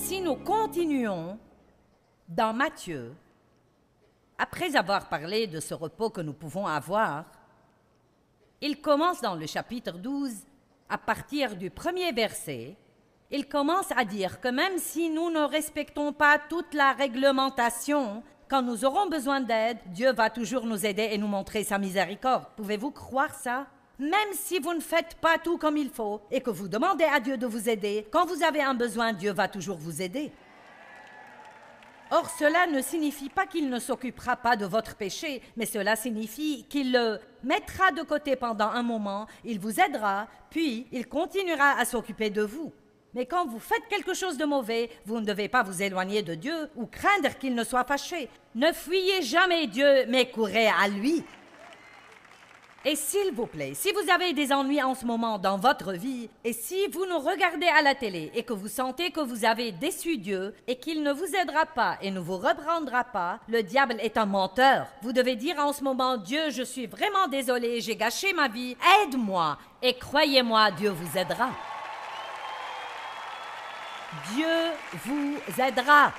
si nous continuons dans Matthieu, après avoir parlé de ce repos que nous pouvons avoir, il commence dans le chapitre 12, à partir du premier verset, il commence à dire que même si nous ne respectons pas toute la réglementation, quand nous aurons besoin d'aide, Dieu va toujours nous aider et nous montrer sa miséricorde. Pouvez-vous croire ça? Même si vous ne faites pas tout comme il faut et que vous demandez à Dieu de vous aider, quand vous avez un besoin, Dieu va toujours vous aider. Or, cela ne signifie pas qu'il ne s'occupera pas de votre péché, mais cela signifie qu'il le mettra de côté pendant un moment, il vous aidera, puis il continuera à s'occuper de vous. Mais quand vous faites quelque chose de mauvais, vous ne devez pas vous éloigner de Dieu ou craindre qu'il ne soit fâché. Ne fuyez jamais Dieu, mais courez à lui. Et s'il vous plaît, si vous avez des ennuis en ce moment dans votre vie, et si vous nous regardez à la télé et que vous sentez que vous avez déçu Dieu et qu'il ne vous aidera pas et ne vous reprendra pas, le diable est un menteur. Vous devez dire en ce moment, Dieu, je suis vraiment désolé, j'ai gâché ma vie, aide-moi. Et croyez-moi, Dieu vous aidera. Dieu vous aidera.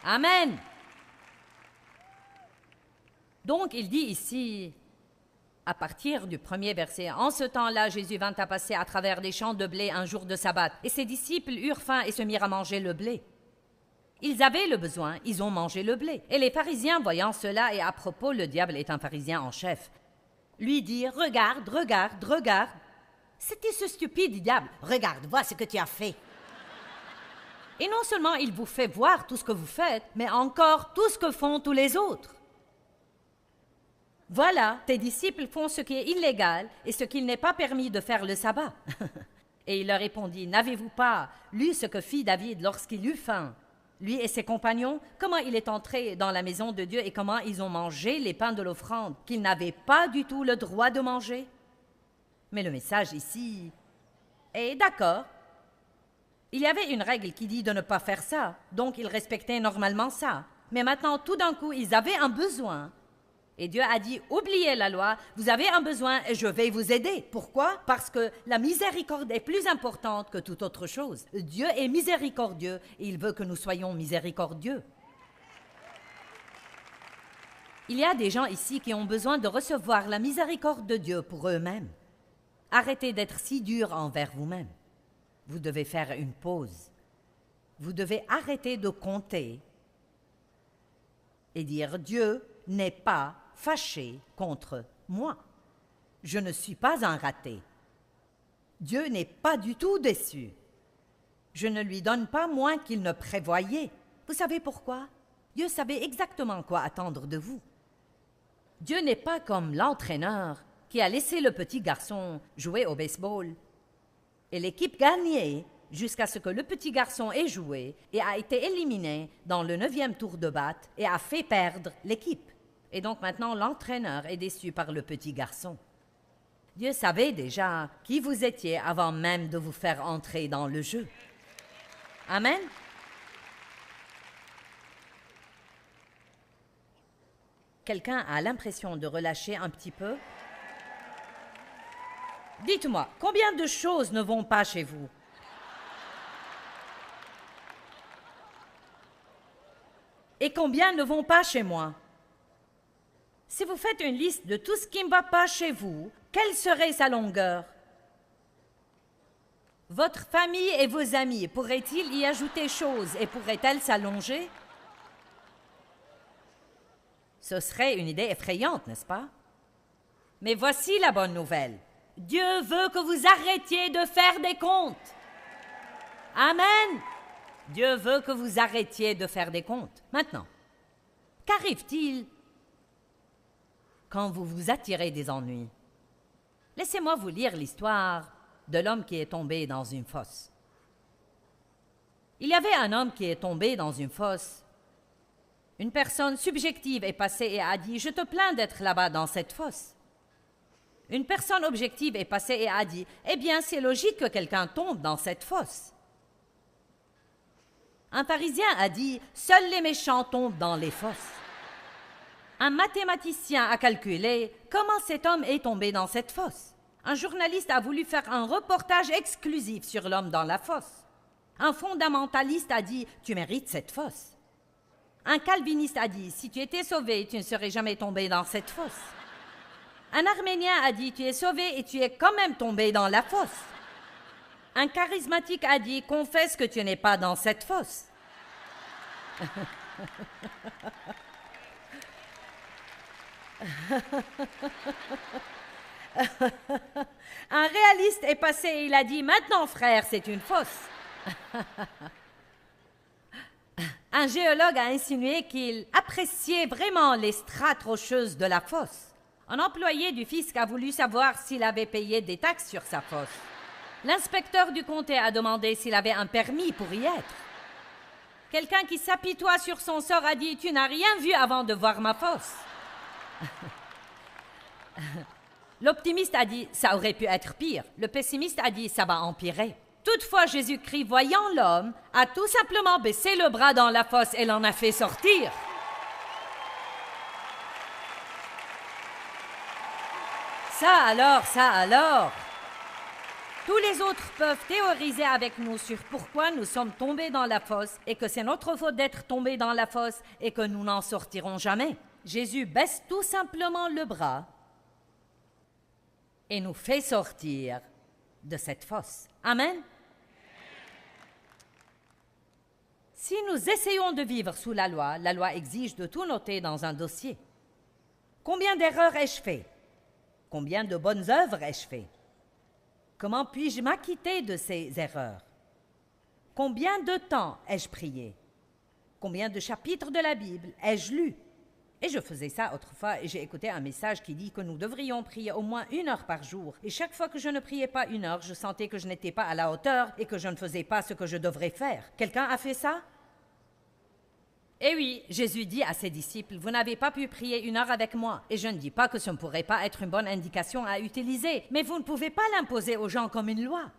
Amen. Donc, il dit ici, à partir du premier verset, « En ce temps-là, Jésus vint à passer à travers des champs de blé un jour de sabbat, et ses disciples eurent faim et se mirent à manger le blé. Ils avaient le besoin, ils ont mangé le blé. Et les pharisiens, voyant cela, et à propos, le diable est un pharisien en chef, lui dirent, « Regarde, regarde, regarde. » C'était ce stupide diable. « Regarde, vois ce que tu as fait. » Et non seulement il vous fait voir tout ce que vous faites, mais encore tout ce que font tous les autres. Voilà, tes disciples font ce qui est illégal et ce qu'il n'est pas permis de faire le sabbat. Et il leur répondit, n'avez-vous pas lu ce que fit David lorsqu'il eut faim, lui et ses compagnons, comment il est entré dans la maison de Dieu et comment ils ont mangé les pains de l'offrande qu'ils n'avaient pas du tout le droit de manger? Mais le message ici est d'accord. Il y avait une règle qui dit de ne pas faire ça, donc ils respectaient normalement ça. Mais maintenant, tout d'un coup, ils avaient un besoin. Et Dieu a dit, oubliez la loi, vous avez un besoin et je vais vous aider. Pourquoi? Parce que la miséricorde est plus importante que toute autre chose. Dieu est miséricordieux et il veut que nous soyons miséricordieux. Il y a des gens ici qui ont besoin de recevoir la miséricorde de Dieu pour eux-mêmes. Arrêtez d'être si dur envers vous-même. Vous devez faire une pause. Vous devez arrêter de compter et dire, Dieu n'est pas fâché contre moi. Je ne suis pas un raté. Dieu n'est pas du tout déçu. Je ne lui donne pas moins qu'il ne prévoyait. Vous savez pourquoi? Dieu savait exactement quoi attendre de vous. Dieu n'est pas comme l'entraîneur qui a laissé le petit garçon jouer au baseball. Et l'équipe gagnait jusqu'à ce que le petit garçon ait joué et a été éliminé dans le 9e tour de batte et a fait perdre l'équipe. Et donc maintenant, l'entraîneur est déçu par le petit garçon. Dieu savait déjà qui vous étiez avant même de vous faire entrer dans le jeu. Amen. Quelqu'un a l'impression de relâcher un petit peu? Dites-moi, combien de choses ne vont pas chez vous? Et combien ne vont pas chez moi? Si vous faites une liste de tout ce qui ne va pas chez vous, quelle serait sa longueur? Votre famille et vos amis, pourraient-ils y ajouter choses et pourraient-elles s'allonger? Ce serait une idée effrayante, n'est-ce pas? Mais voici la bonne nouvelle. Dieu veut que vous arrêtiez de faire des comptes. Amen. Dieu veut que vous arrêtiez de faire des comptes. Maintenant, qu'arrive-t-il quand vous vous attirez des ennuis? Laissez-moi vous lire l'histoire de l'homme qui est tombé dans une fosse. Il y avait un homme qui est tombé dans une fosse. Une personne subjective est passée et a dit « Je te plains d'être là-bas dans cette fosse ». Une personne objective est passée et a dit « Eh bien, c'est logique que quelqu'un tombe dans cette fosse ». Un pharisien a dit « Seuls les méchants tombent dans les fosses ». Un mathématicien a calculé comment cet homme est tombé dans cette fosse. Un journaliste a voulu faire un reportage exclusif sur l'homme dans la fosse. Un fondamentaliste a dit « Tu mérites cette fosse ». Un calviniste a dit « Si tu étais sauvé, tu ne serais jamais tombé dans cette fosse ». Un arménien a dit « Tu es sauvé et tu es quand même tombé dans la fosse ». Un charismatique a dit « Confesse que tu n'es pas dans cette fosse ». Un réaliste est passé et il a dit « Maintenant, frère, c'est une fosse ». Un géologue a insinué qu'il appréciait vraiment les strates rocheuses de la fosse. Un employé du fisc a voulu savoir s'il avait payé des taxes sur sa fosse. L'inspecteur du comté a demandé s'il avait un permis pour y être. Quelqu'un qui s'apitoie sur son sort a dit « Tu n'as rien vu avant de voir ma fosse ». L'optimiste a dit « Ça aurait pu être pire ». Le pessimiste a dit « Ça va empirer ». Toutefois, Jésus-Christ, voyant l'homme, a tout simplement baissé le bras dans la fosse et l'en a fait sortir. Ça alors. Tous les autres peuvent théoriser avec nous sur pourquoi nous sommes tombés dans la fosse et que c'est notre faute d'être tombés dans la fosse et que nous n'en sortirons jamais. Jésus baisse tout simplement le bras et nous fait sortir de cette fosse. Amen. Si nous essayons de vivre sous la loi exige de tout noter dans un dossier. Combien d'erreurs ai-je fait? Combien de bonnes œuvres ai-je fait? Comment puis-je m'acquitter de ces erreurs? Combien de temps ai-je prié? Combien de chapitres de la Bible ai-je lu? Et je faisais ça autrefois et j'ai écouté un message qui dit que nous devrions prier au moins 1 heure par jour. Et chaque fois que je ne priais pas 1 heure, je sentais que je n'étais pas à la hauteur et que je ne faisais pas ce que je devrais faire. Quelqu'un a fait ça? Eh oui, Jésus dit à ses disciples, « Vous n'avez pas pu prier 1 heure avec moi. » Et je ne dis pas que ce ne pourrait pas être une bonne indication à utiliser, mais vous ne pouvez pas l'imposer aux gens comme une loi.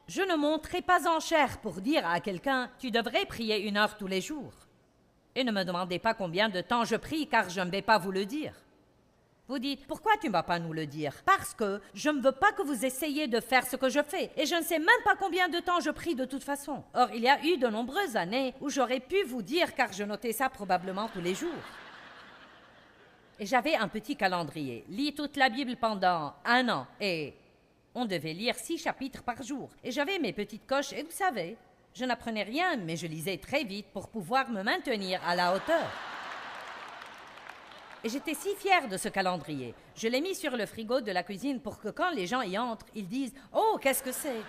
Je ne monterai pas en chair pour dire à quelqu'un, « Tu devrais prier 1 heure tous les jours. » Et ne me demandez pas combien de temps je prie, car je ne vais pas vous le dire. Vous dites, pourquoi tu ne vas pas nous le dire? Parce que je ne veux pas que vous essayiez de faire ce que je fais, et je ne sais même pas combien de temps je prie de toute façon. Or, il y a eu de nombreuses années où j'aurais pu vous dire, car je notais ça probablement tous les jours. Et j'avais un petit calendrier, lis toute la Bible pendant 1 an, et on devait lire 6 chapitres par jour. Et j'avais mes petites coches, et vous savez, je n'apprenais rien, mais je lisais très vite pour pouvoir me maintenir à la hauteur. Et j'étais si fière de ce calendrier. Je l'ai mis sur le frigo de la cuisine pour que quand les gens y entrent, ils disent « Oh, qu'est-ce que c'est?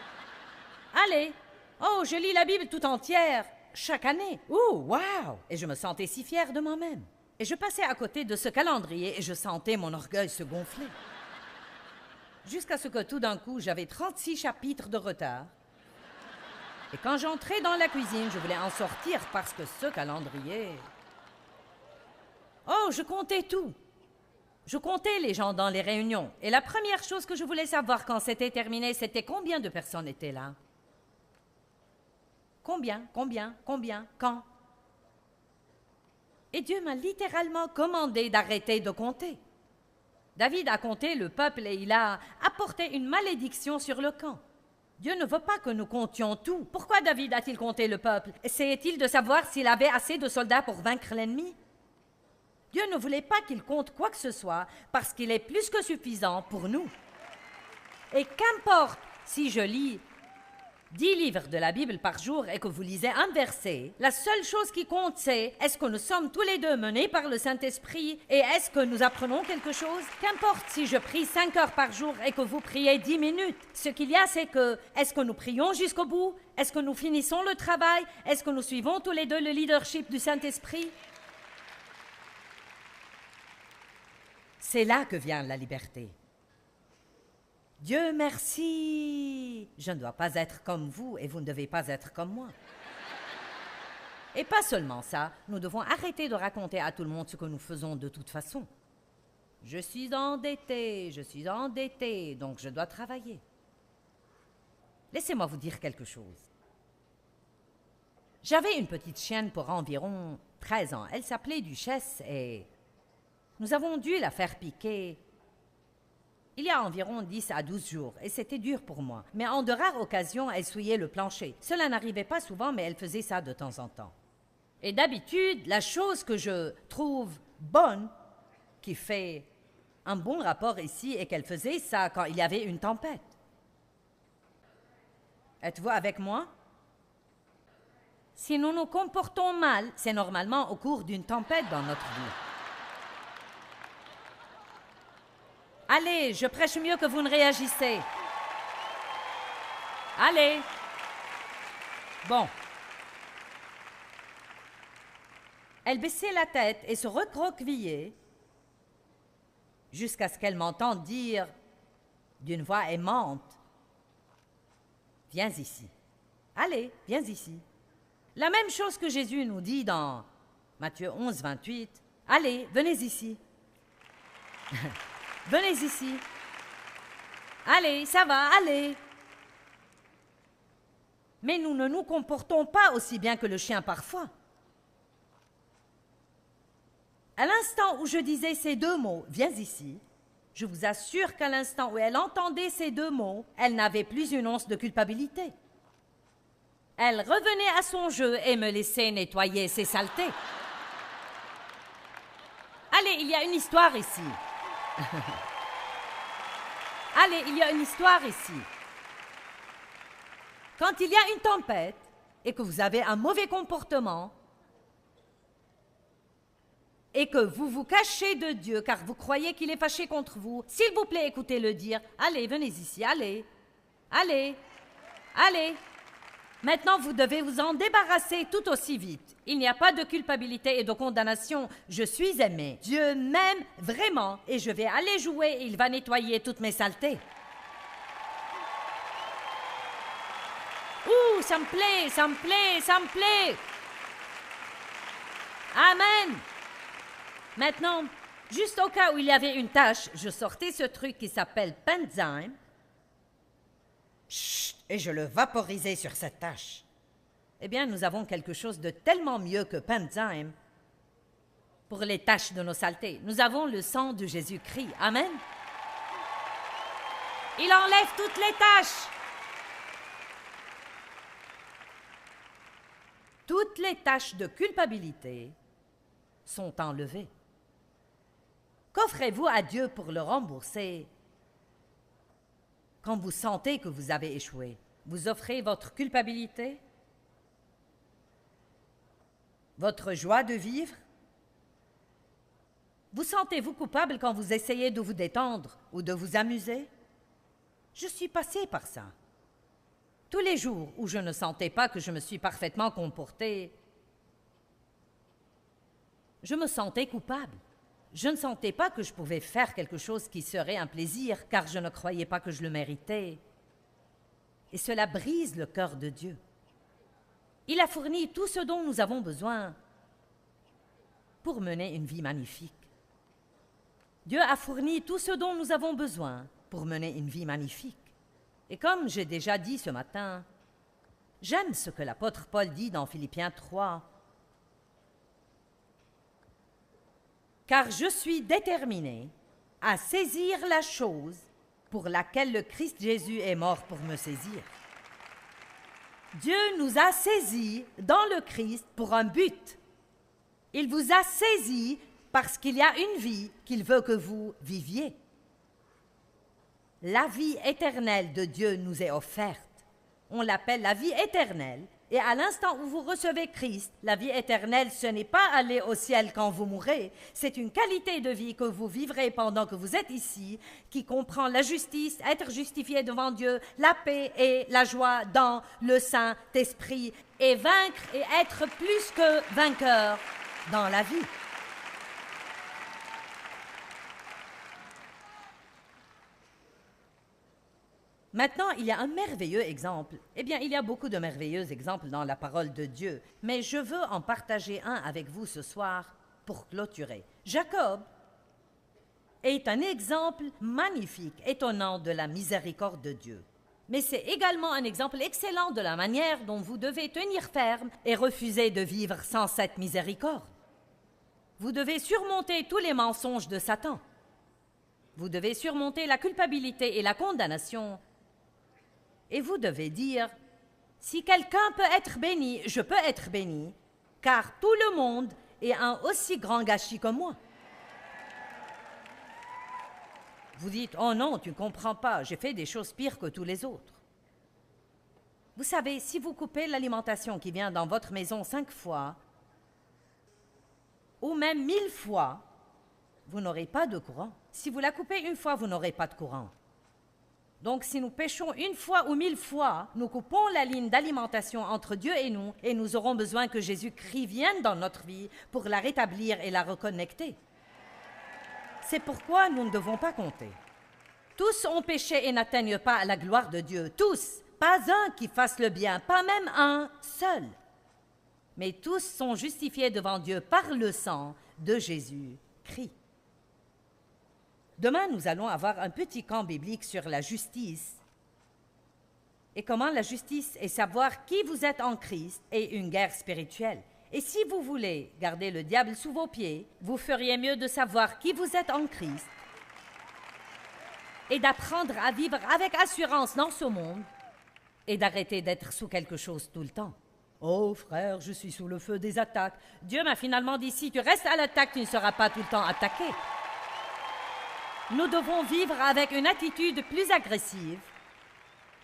Allez! Oh, je lis la Bible tout entière, chaque année. Oh, wow! » Et je me sentais si fière de moi-même. Et je passais à côté de ce calendrier et je sentais mon orgueil se gonfler. Jusqu'à ce que tout d'un coup, j'avais 36 chapitres de retard. Et quand j'entrais dans la cuisine, je voulais en sortir parce que ce calendrier... Oh, je comptais tout. Je comptais les gens dans les réunions. Et la première chose que je voulais savoir quand c'était terminé, c'était combien de personnes étaient là. Combien, quand? Et Dieu m'a littéralement commandé d'arrêter de compter. David a compté le peuple et il a apporté une malédiction sur le camp. Dieu ne veut pas que nous comptions tout. Pourquoi David a-t-il compté le peuple? Essayait-il de savoir s'il avait assez de soldats pour vaincre l'ennemi? Dieu ne voulait pas qu'il compte quoi que ce soit parce qu'il est plus que suffisant pour nous. Et qu'importe si je lis 10 livres de la Bible par jour et que vous lisez un verset, la seule chose qui compte c'est est-ce que nous sommes tous les deux menés par le Saint-Esprit et est-ce que nous apprenons quelque chose? Qu'importe si je prie 5 heures par jour et que vous priez 10 minutes. Ce qu'il y a c'est que est-ce que nous prions jusqu'au bout? Est-ce que nous finissons le travail? Est-ce que nous suivons tous les deux le leadership du Saint-Esprit? C'est là que vient la liberté. Dieu merci, je ne dois pas être comme vous et vous ne devez pas être comme moi. Et pas seulement ça, nous devons arrêter de raconter à tout le monde ce que nous faisons de toute façon. Je suis endetté, donc je dois travailler. Laissez-moi vous dire quelque chose. J'avais une petite chienne pour environ 13 ans. Elle s'appelait Duchesse et... nous avons dû la faire piquer Il y a environ 10 à 12 jours, et c'était dur pour moi. Mais en de rares occasions, elle souillait le plancher. Cela n'arrivait pas souvent, mais elle faisait ça de temps en temps. Et d'habitude, la chose que je trouve bonne, qui fait un bon rapport ici, est qu'elle faisait ça quand il y avait une tempête. Êtes-vous avec moi? Si nous nous comportons mal, c'est normalement au cours d'une tempête dans notre vie. Allez, je prêche mieux que vous ne réagissez. Allez. Bon. Elle baissait la tête et se recroquevillait jusqu'à ce qu'elle m'entende dire d'une voix aimante, « Viens ici. Allez, viens ici. » La même chose que Jésus nous dit dans Matthieu 11, 28, « Allez, venez ici. » Venez ici. Allez, ça va, allez. Mais nous ne nous comportons pas aussi bien que le chien parfois. À l'instant où je disais ces deux mots, viens ici, je vous assure qu'à l'instant où elle entendait ces deux mots, elle n'avait plus une once de culpabilité. Elle revenait à son jeu et me laissait nettoyer ses saletés. Allez, il y a une histoire ici. Allez, il y a une histoire ici. Quand il y a une tempête et que vous avez un mauvais comportement et que vous vous cachez de Dieu car vous croyez qu'il est fâché contre vous, s'il vous plaît, écoutez-le dire. Allez, venez ici, allez. Allez, allez. Maintenant, vous devez vous en débarrasser tout aussi vite. Il n'y a pas de culpabilité et de condamnation. Je suis aimé. Dieu m'aime vraiment et je vais aller jouer et il va nettoyer toutes mes saletés. Ouh, ça me plaît, ça me plaît, ça me plaît. Amen. Maintenant, juste au cas où il y avait une tache, je sortais ce truc qui s'appelle Pantzyme. Chut, et je le vaporisais sur cette tache. Eh bien, nous avons quelque chose de tellement mieux que Pantzyme pour les taches de nos saletés. Nous avons le sang de Jésus-Christ. Amen. Il enlève toutes les taches. Toutes les taches de culpabilité sont enlevées. Qu'offrez-vous à Dieu pour le rembourser? Quand vous sentez que vous avez échoué, vous offrez votre culpabilité? Votre joie de vivre? Vous sentez-vous coupable quand vous essayez de vous détendre ou de vous amuser? Je suis passée par ça. Tous les jours où je ne sentais pas que je me suis parfaitement comportée, je me sentais coupable. Je ne sentais pas que je pouvais faire quelque chose qui serait un plaisir, car je ne croyais pas que je le méritais. Et cela brise le cœur de Dieu. Il a fourni tout ce dont nous avons besoin pour mener une vie magnifique. Dieu a fourni tout ce dont nous avons besoin pour mener une vie magnifique. Et comme j'ai déjà dit ce matin, j'aime ce que l'apôtre Paul dit dans Philippiens 3. Car je suis déterminé à saisir la chose pour laquelle le Christ Jésus est mort pour me saisir. Dieu nous a saisis dans le Christ pour un but. Il vous a saisis parce qu'il y a une vie qu'il veut que vous viviez. La vie éternelle de Dieu nous est offerte. On l'appelle la vie éternelle. Et à l'instant où vous recevez Christ, la vie éternelle, ce n'est pas aller au ciel quand vous mourrez, c'est une qualité de vie que vous vivrez pendant que vous êtes ici, qui comprend la justice, être justifié devant Dieu, la paix et la joie dans le Saint-Esprit, et vaincre et être plus que vainqueur dans la vie. Maintenant, il y a un merveilleux exemple. Eh bien, il y a beaucoup de merveilleux exemples dans la parole de Dieu, mais je veux en partager un avec vous ce soir pour clôturer. Jacob est un exemple magnifique, étonnant de la miséricorde de Dieu. Mais c'est également un exemple excellent de la manière dont vous devez tenir ferme et refuser de vivre sans cette miséricorde. Vous devez surmonter tous les mensonges de Satan. Vous devez surmonter la culpabilité et la condamnation. Et vous devez dire, si quelqu'un peut être béni, je peux être béni, car tout le monde est un aussi grand gâchis que moi. Vous dites, oh non, tu ne comprends pas, j'ai fait des choses pires que tous les autres. Vous savez, si vous coupez l'alimentation qui vient dans votre maison 5 fois, ou même 1000 fois, vous n'aurez pas de courant. Si vous la coupez une fois, vous n'aurez pas de courant. Donc, si nous péchons une fois ou 1000 fois, nous coupons la ligne d'alimentation entre Dieu et nous aurons besoin que Jésus-Christ vienne dans notre vie pour la rétablir et la reconnecter. C'est pourquoi nous ne devons pas compter. Tous ont péché et n'atteignent pas la gloire de Dieu. Tous. Pas un qui fasse le bien, pas même un seul. Mais tous sont justifiés devant Dieu par le sang de Jésus-Christ. Demain, nous allons avoir un petit camp biblique sur la justice et comment la justice est savoir qui vous êtes en Christ et une guerre spirituelle. Et si vous voulez garder le diable sous vos pieds, vous feriez mieux de savoir qui vous êtes en Christ et d'apprendre à vivre avec assurance dans ce monde et d'arrêter d'être sous quelque chose tout le temps. Oh frère, je suis sous le feu des attaques. Dieu m'a finalement dit, si tu restes à l'attaque, tu ne seras pas tout le temps attaqué. Nous devons vivre avec une attitude plus agressive.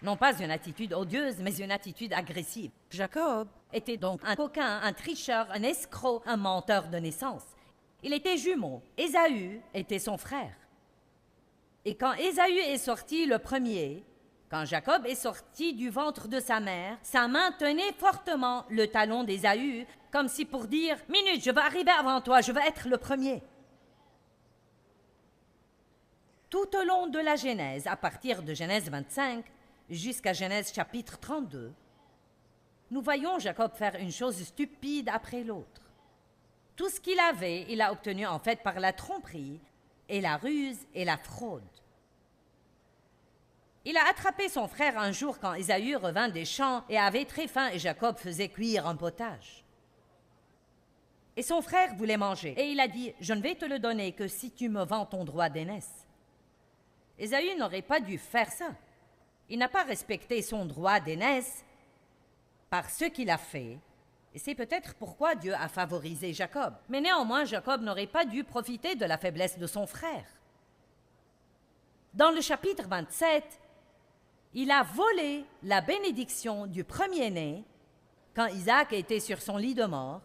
Non pas une attitude odieuse, mais une attitude agressive. Jacob était donc un coquin, un tricheur, un escroc, un menteur de naissance. Il était jumeau. Ésaü était son frère. Et quand Ésaü est sorti le premier, quand Jacob est sorti du ventre de sa mère, sa main tenait fortement le talon d'Ésaü, comme si pour dire « Minute, je vais arriver avant toi, je vais être le premier ». Tout au long de la Genèse, à partir de Genèse 25 jusqu'à Genèse chapitre 32, nous voyons Jacob faire une chose stupide après l'autre. Tout ce qu'il avait, il a obtenu en fait par la tromperie et la ruse et la fraude. Il a attrapé son frère un jour quand Ésaü revint des champs et avait très faim et Jacob faisait cuire un potage. Et son frère voulait manger et il a dit « Je ne vais te le donner que si tu me vends ton droit d'aînesse ». Ésaü n'aurait pas dû faire ça. Il n'a pas respecté son droit d'aînesse par ce qu'il a fait. Et c'est peut-être pourquoi Dieu a favorisé Jacob. Mais néanmoins, Jacob n'aurait pas dû profiter de la faiblesse de son frère. Dans le chapitre 27, il a volé la bénédiction du premier-né quand Isaac était sur son lit de mort.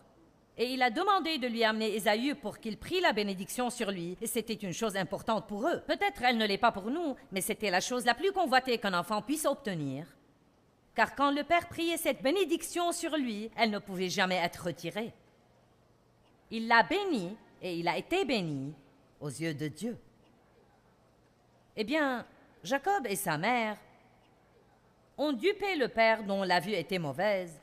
Et il a demandé de lui amener Ésaü pour qu'il prie la bénédiction sur lui. Et c'était une chose importante pour eux. Peut-être elle ne l'est pas pour nous, mais c'était la chose la plus convoitée qu'un enfant puisse obtenir. Car quand le Père priait cette bénédiction sur lui, elle ne pouvait jamais être retirée. Il l'a béni et il a été béni aux yeux de Dieu. Eh bien, Jacob et sa mère ont dupé le père dont la vue était mauvaise.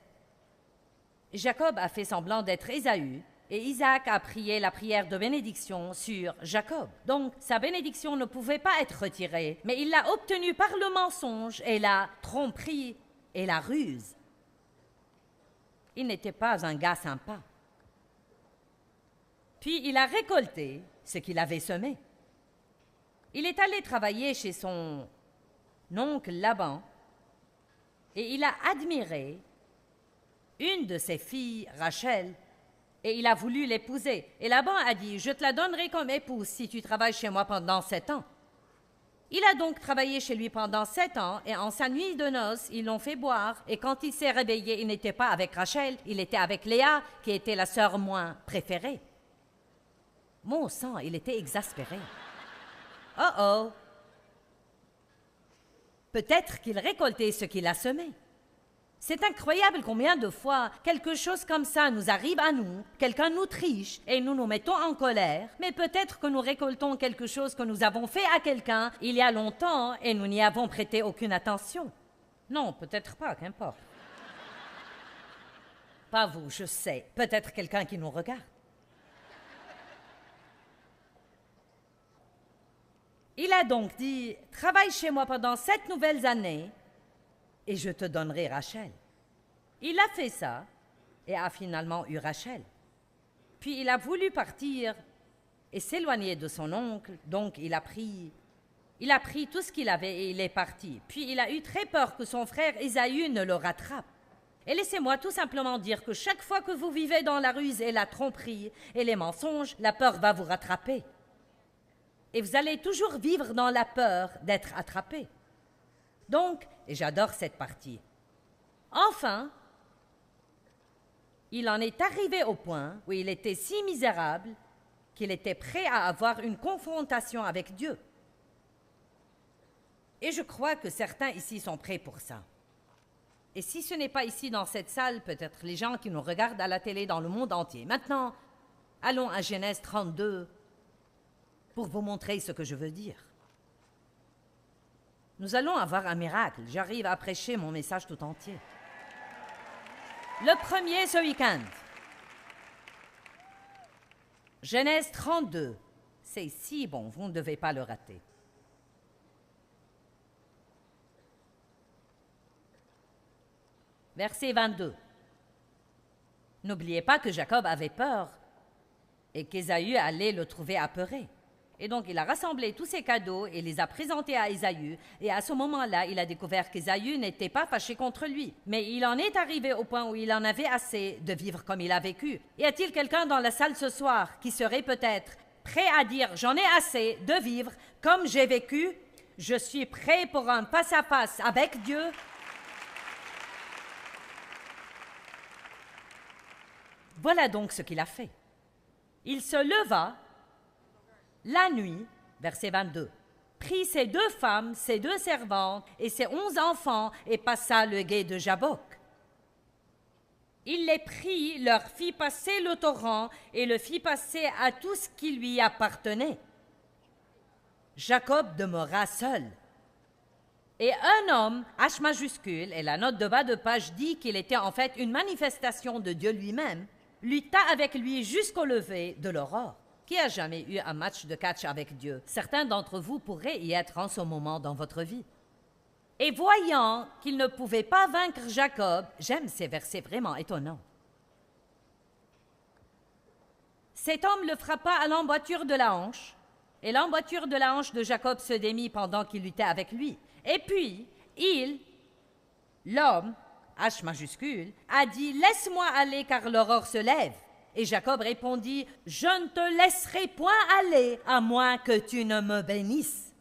Jacob a fait semblant d'être Ésaü et Isaac a prié la prière de bénédiction sur Jacob. Donc, sa bénédiction ne pouvait pas être retirée, mais il l'a obtenue par le mensonge et la tromperie et la ruse. Il n'était pas un gars sympa. Puis il a récolté ce qu'il avait semé. Il est allé travailler chez son oncle Laban et il a admiré une de ses filles, Rachel, et il a voulu l'épouser. Et Laban a dit, je te la donnerai comme épouse si tu travailles chez moi pendant 7 ans. Il a donc travaillé chez lui pendant 7 ans, et en sa nuit de noces, ils l'ont fait boire, et quand il s'est réveillé, il n'était pas avec Rachel, il était avec Léa, qui était la sœur moins préférée. Mon sang, il était exaspéré. Oh oh! Peut-être qu'il récoltait ce qu'il a semé. C'est incroyable combien de fois quelque chose comme ça nous arrive à nous, quelqu'un nous triche et nous nous mettons en colère, mais peut-être que nous récoltons quelque chose que nous avons fait à quelqu'un il y a longtemps et nous n'y avons prêté aucune attention. Non, peut-être pas, qu'importe. Pas vous, je sais, peut-être quelqu'un qui nous regarde. Il a donc dit, travaille chez moi pendant 7 nouvelles années, et je te donnerai Rachel. Il a fait ça et a finalement eu Rachel. Puis il a voulu partir et s'éloigner de son oncle. Donc il a pris tout ce qu'il avait et il est parti. Puis il a eu très peur que son frère Ésaü ne le rattrape. Et laissez-moi tout simplement dire que chaque fois que vous vivez dans la ruse et la tromperie et les mensonges, la peur va vous rattraper. Et vous allez toujours vivre dans la peur d'être attrapé. Donc, et j'adore cette partie, enfin, il en est arrivé au point où il était si misérable qu'il était prêt à avoir une confrontation avec Dieu. Et je crois que certains ici sont prêts pour ça. Et si ce n'est pas ici dans cette salle, peut-être les gens qui nous regardent à la télé dans le monde entier. Maintenant, allons à Genèse 32 pour vous montrer ce que je veux dire. Nous allons avoir un miracle. J'arrive à prêcher mon message tout entier. Le premier ce week-end. Genèse 32. C'est si bon, vous ne devez pas le rater. Verset 22. N'oubliez pas que Jacob avait peur et qu'Ésaü allait le trouver apeuré. Et donc, il a rassemblé tous ses cadeaux et les a présentés à Ésaü. Et à ce moment-là, il a découvert qu'Ésaü n'était pas fâché contre lui. Mais il en est arrivé au point où il en avait assez de vivre comme il a vécu. Y a-t-il quelqu'un dans la salle ce soir qui serait peut-être prêt à dire « J'en ai assez de vivre comme j'ai vécu. Je suis prêt pour un face-à-face avec Dieu. » Voilà donc ce qu'il a fait. Il se leva la nuit, verset 22, prit ses 2 femmes, ses 2 servantes et ses 11 enfants et passa le gué de Jabbok. Il les prit, leur fit passer le torrent et le fit passer à tout ce qui lui appartenait. Jacob demeura seul. Et un homme, H majuscule, et la note de bas de page dit qu'il était en fait une manifestation de Dieu lui-même, lutta avec lui jusqu'au lever de l'aurore. Qui a jamais eu un match de catch avec Dieu? Certains d'entre vous pourraient y être en ce moment dans votre vie. Et voyant qu'il ne pouvait pas vaincre Jacob, j'aime ces versets vraiment étonnants. Cet homme le frappa à l'emboîture de la hanche, et l'emboîture de la hanche de Jacob se démit pendant qu'il luttait avec lui. Et puis, l'homme, H majuscule, a dit « Laisse-moi aller car l'aurore se lève ». Et Jacob répondit « Je ne te laisserai point aller, à moins que tu ne me bénisses. »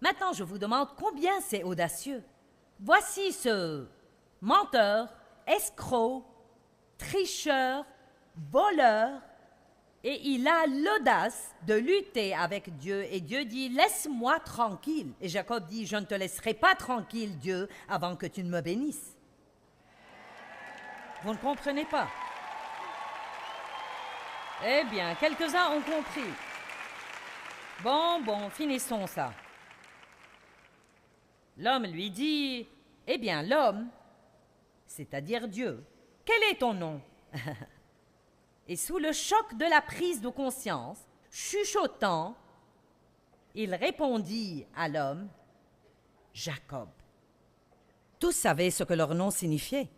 Maintenant, je vous demande combien c'est audacieux. Voici ce menteur, escroc, tricheur, voleur, et il a l'audace de lutter avec Dieu. Et Dieu dit « Laisse-moi tranquille. » Et Jacob dit « Je ne te laisserai pas tranquille, Dieu, avant que tu ne me bénisses. » Vous ne comprenez pas? Eh bien, quelques-uns ont compris. Bon, finissons ça. L'homme lui dit, eh bien, l'homme, c'est-à-dire Dieu, quel est ton nom? Et sous le choc de la prise de conscience, chuchotant, il répondit à l'homme, Jacob. Tous savaient ce que leur nom signifiait.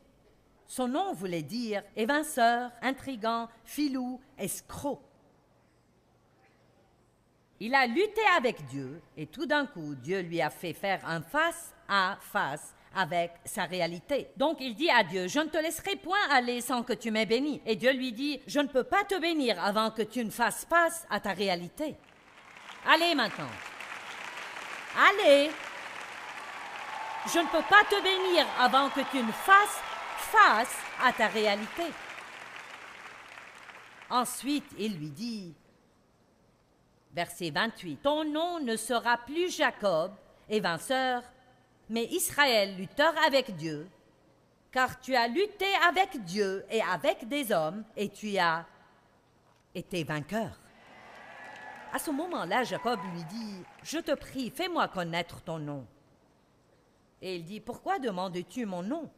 Son nom voulait dire évinceur, intrigant, filou, escroc. Il a lutté avec Dieu et tout d'un coup, Dieu lui a fait faire un face-à-face avec sa réalité. Donc il dit à Dieu, je ne te laisserai point aller sans que tu m'aies béni. Et Dieu lui dit, je ne peux pas te bénir avant que tu ne fasses face à ta réalité. Allez maintenant. Allez. Je ne peux pas te bénir avant que tu ne fasses face à ta réalité. Ensuite, il lui dit, verset 28, « Ton nom ne sera plus Jacob, évinceur, mais Israël, lutteur avec Dieu, car tu as lutté avec Dieu et avec des hommes, et tu as été vainqueur. » À ce moment-là, Jacob lui dit, « Je te prie, fais-moi connaître ton nom. » Et il dit, « Pourquoi demandes-tu mon nom? »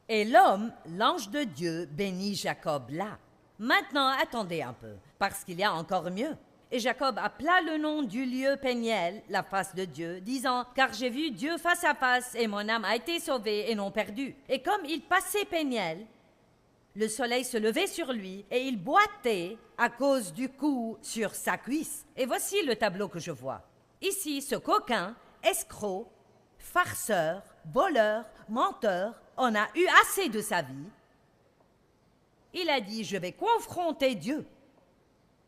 Et l'homme, l'ange de Dieu, bénit Jacob là. Maintenant, attendez un peu, parce qu'il y a encore mieux. Et Jacob appela le nom du lieu Péniel, la face de Dieu, disant, « Car j'ai vu Dieu face à face, et mon âme a été sauvée et non perdue. » Et comme il passait Péniel, Le soleil se levait sur lui et il boitait à cause du coup sur sa cuisse. Et voici le tableau que je vois. Ici, ce coquin, escroc, farceur, voleur, menteur, en a eu assez de sa vie. Il a dit, je vais confronter Dieu.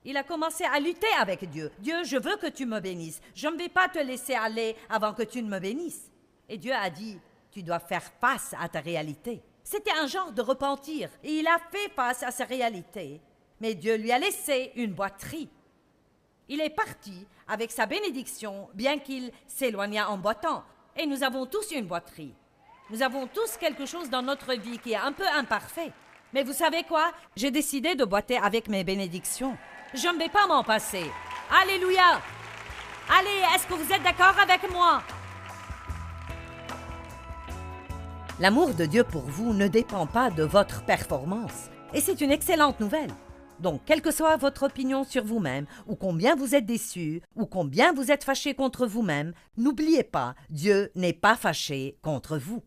Il a commencé à lutter avec Dieu. Dieu, je veux que tu me bénisses. Je ne vais pas te laisser aller avant que tu ne me bénisses. Et Dieu a dit, tu dois faire face à ta réalité. C'était un genre de repentir. Et il a fait face à sa réalité. Mais Dieu lui a laissé une boiterie. Il est parti avec sa bénédiction, bien qu'il s'éloignât en boitant. Et nous avons tous une boiterie. Nous avons tous quelque chose dans notre vie qui est un peu imparfait. Mais vous savez quoi? J'ai décidé de boiter avec mes bénédictions. Je ne vais pas m'en passer. Alléluia! Allez, est-ce que vous êtes d'accord avec moi? L'amour de Dieu pour vous ne dépend pas de votre performance. Et c'est une excellente nouvelle. Donc, quelle que soit votre opinion sur vous-même, ou combien vous êtes déçu, ou combien vous êtes fâché contre vous-même, n'oubliez pas, Dieu n'est pas fâché contre vous.